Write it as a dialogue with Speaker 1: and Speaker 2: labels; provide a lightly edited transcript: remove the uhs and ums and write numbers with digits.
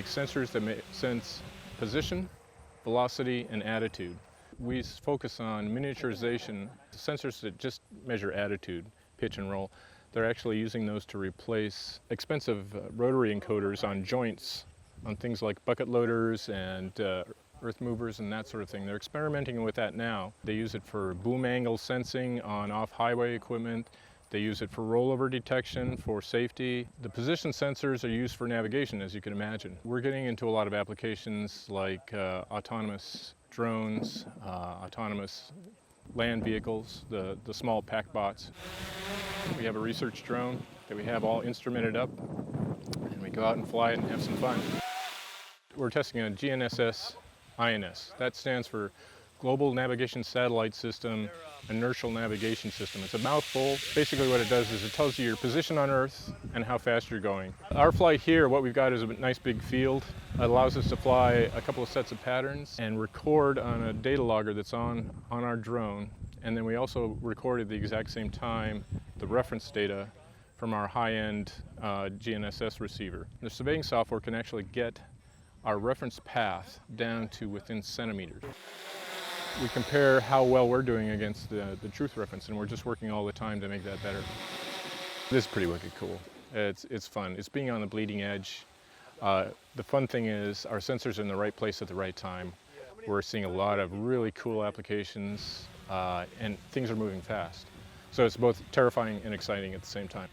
Speaker 1: make sensors that sense position, velocity, and attitude. We focus on miniaturization, sensors that just measure attitude, pitch and roll. They're actually using those to replace expensive rotary encoders on joints, on things like bucket loaders and earth movers and that sort of thing. They're experimenting with that now. They use it for boom angle sensing on off-highway equipment. They use it for rollover detection, for safety. The position sensors are used for navigation, as you can imagine. We're getting into a lot of applications like autonomous drones, autonomous land vehicles, the small pack bots. We have a research drone that we have all instrumented up, and we go out and fly it and have some fun. We're testing a GNSS INS. That stands for Global Navigation Satellite System, Inertial Navigation System. It's a mouthful. Basically what it does is it tells you your position on Earth and how fast you're going. Our flight here, what we've got is a nice big field. It allows us to fly a couple of sets of patterns and record on a data logger that's on our drone. And then we also record at the exact same time the reference data from our high-end GNSS receiver. The surveying software can actually get our reference path down to within centimeters. We compare how well we're doing against the truth reference, and we're just working all the time to make that better. This is pretty wicked cool. It's fun. It's being on the bleeding edge. The fun thing is our sensors are in the right place at the right time. We're seeing a lot of really cool applications, and things are moving fast. So it's both terrifying and exciting at the same time.